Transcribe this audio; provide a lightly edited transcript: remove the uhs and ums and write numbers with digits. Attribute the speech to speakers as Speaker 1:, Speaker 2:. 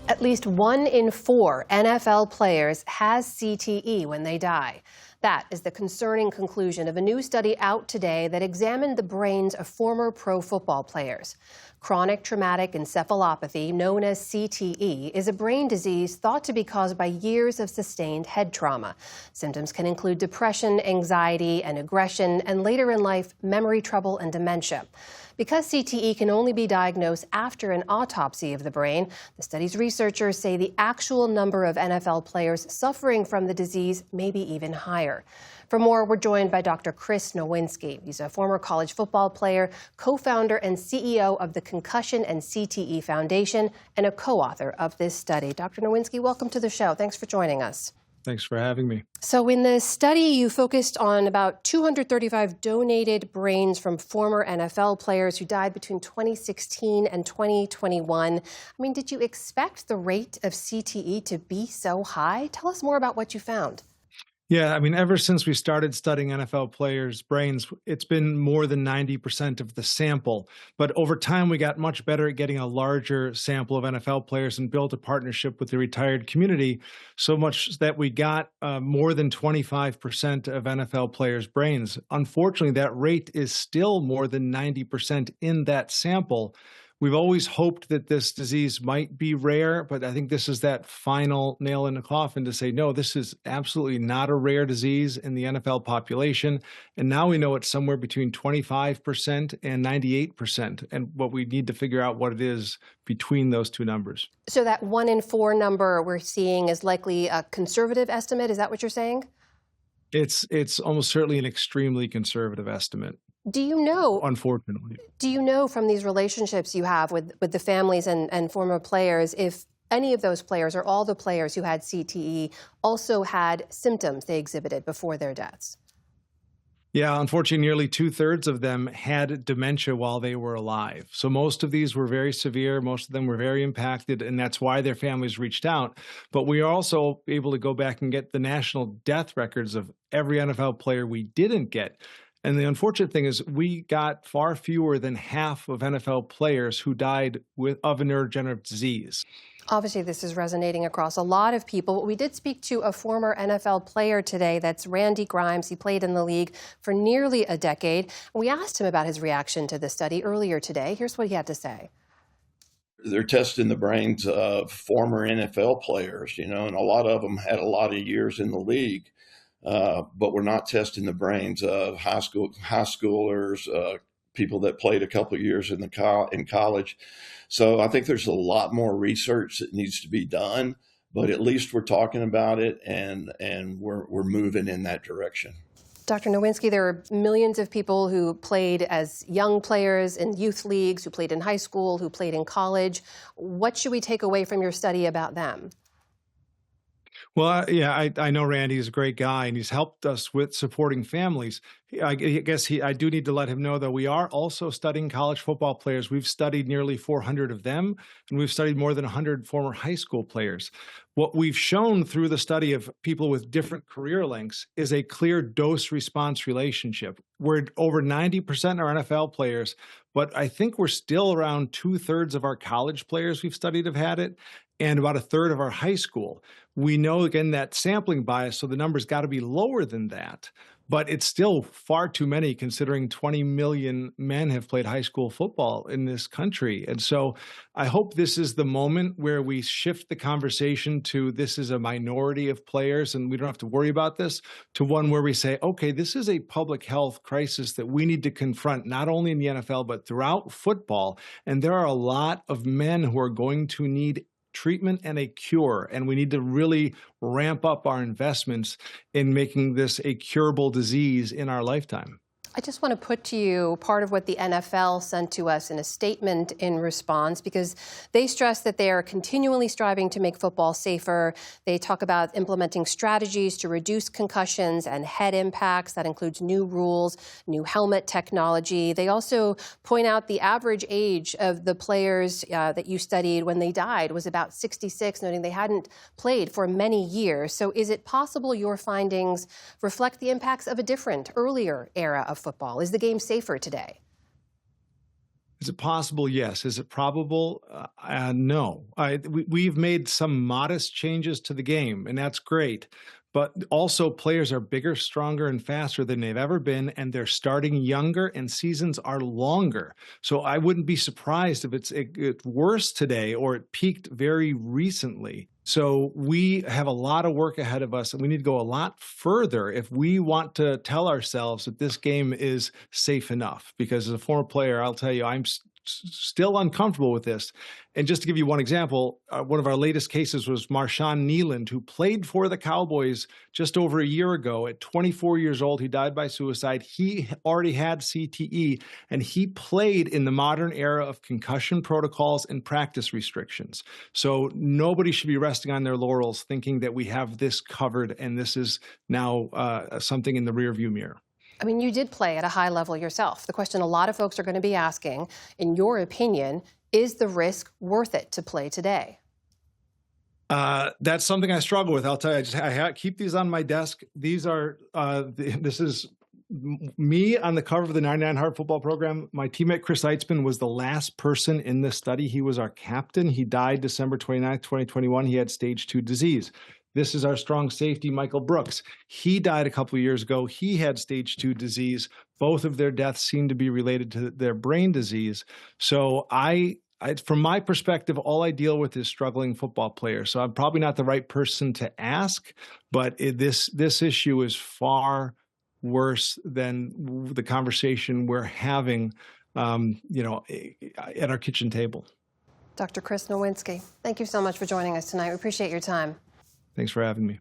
Speaker 1: At least 1 in 4 NFL players has CTE when they die. That is the concerning conclusion of a new study out today that examined the brains of former pro football players. Chronic traumatic encephalopathy, known as CTE, is a brain disease thought to be caused by years of sustained head trauma. Symptoms can include depression, anxiety, and aggression, and later in life, memory trouble and dementia. Because CTE can only be diagnosed after an autopsy of the brain, the study's researchers say the actual number of NFL players suffering from the disease may be even higher. For more, we're joined by Dr. Nowinski. He's a former college football player, co-founder and CEO of the Concussion and CTE Foundation, and a co-author of this study. Dr. Nowinski, welcome to the show. Thanks for joining us.
Speaker 2: Thanks for having me.
Speaker 1: So in the study, you focused on about 235 donated brains from former NFL players who died between 2016 and 2021. I mean, did you expect the rate of CTE to be so high? Tell us more about what you found.
Speaker 2: Yeah, I mean, ever since we started studying NFL players' brains, it's been more than 90% of the sample. But over time, we got much better at getting a larger sample of NFL players and built a partnership with the retired community, so much that we got more than 25% of NFL players' brains. Unfortunately, that rate is still more than 90% in that sample. We've always hoped that this disease might be rare, but I think this is that final nail in the coffin to say, no, this is absolutely not a rare disease in the NFL population. And now we know it's somewhere between 25% and 98%. And what we need to figure out what it is between those two numbers.
Speaker 1: So that 1 in 4 number we're seeing is likely a conservative estimate. Is that what you're saying?
Speaker 2: It's almost certainly an extremely conservative estimate.
Speaker 1: Do you know,
Speaker 2: unfortunately,
Speaker 1: from these relationships you have with the families and former players, if any of those players or all the players who had CTE also had symptoms they exhibited before their deaths?
Speaker 2: Yeah, unfortunately, nearly 2/3 of them had dementia while they were alive. So most of these were very severe. Most of them were very impacted, and that's why their families reached out. But we are also able to go back and get the national death records of every NFL player we didn't get. And the unfortunate thing is we got far fewer than half of NFL players who died of a neurodegenerative disease.
Speaker 1: Obviously, this is resonating across a lot of people. We did speak to a former NFL player today. That's Randy Grimes. He played in the league for nearly a decade. We asked him about his reaction to the study earlier today. Here's what he had to say.
Speaker 3: They're testing the brains of former NFL players, and a lot of them had a lot of years in the league. But we're not testing the brains of high schoolers, people that played a couple of years in college. So I think there's a lot more research that needs to be done, but at least we're talking about it and we're moving in that direction.
Speaker 1: Dr. Nowinski, there are millions of people who played as young players in youth leagues, who played in high school, who played in college. What should we take away from your study about them?
Speaker 2: Well, yeah, I know Randy is a great guy, and he's helped us with supporting families. I guess I do need to let him know that we are also studying college football players. We've studied nearly 400 of them, and we've studied more than 100 former high school players. What we've shown through the study of people with different career lengths is a clear dose-response relationship. We're over 90% are NFL players, but I think we're still around 2/3 of our college players we've studied have had it, and about 1/3 of our high school. We know, again, that sampling bias, so the number's got to be lower than that. But it's still far too many, considering 20 million men have played high school football in this country. And so I hope this is the moment where we shift the conversation to this is a minority of players and we don't have to worry about this, to one where we say, okay, this is a public health crisis that we need to confront, not only in the NFL, but throughout football. And there are a lot of men who are going to need treatment and a cure, and we need to really ramp up our investments in making this a curable disease in our lifetime.
Speaker 1: I just want to put to you part of what the NFL sent to us in a statement in response, because they stress that they are continually striving to make football safer. They talk about implementing strategies to reduce concussions and head impacts. That includes new rules, new helmet technology. They also point out the average age of the players that you studied when they died was about 66, noting they hadn't played for many years. So is it possible your findings reflect the impacts of a different, earlier era of football? Is the game safer today?
Speaker 2: Is it possible? Yes. Is it probable? No. We've made some modest changes to the game, and that's great. But also, players are bigger, stronger, and faster than they've ever been, and they're starting younger, and seasons are longer. So I wouldn't be surprised if it's worse today or it peaked very recently. So we have a lot of work ahead of us, and we need to go a lot further if we want to tell ourselves that this game is safe enough. Because as a former player, I'll tell you, I'm still uncomfortable with this. And just to give you one example, one of our latest cases was Marshawn Nealand, who played for the Cowboys just over a year ago. At 24 years old, he died by suicide. He already had CTE, and he played in the modern era of concussion protocols and practice restrictions. So nobody should be resting on their laurels thinking that we have this covered and this is now something in the rearview mirror.
Speaker 1: I mean, you did play at a high level yourself. The question a lot of folks are going to be asking, in your opinion, is the risk worth it to play today?
Speaker 2: That's something I struggle with. I'll tell you, I keep these on my desk. These are, this is me on the cover of the 99 Hard Football program. My teammate Chris Eitzman was the last person in this study. He was our captain. He died December 29th, 2021. He had stage 2 disease. This is our strong safety, Michael Brooks. He died a couple of years ago. He had stage 2 disease. Both of their deaths seem to be related to their brain disease. So from my perspective, all I deal with is struggling football players. So I'm probably not the right person to ask, but this issue is far worse than the conversation we're having, at our kitchen table.
Speaker 1: Dr. Chris Nowinski, thank you so much for joining us tonight. We appreciate your time.
Speaker 2: Thanks for having me.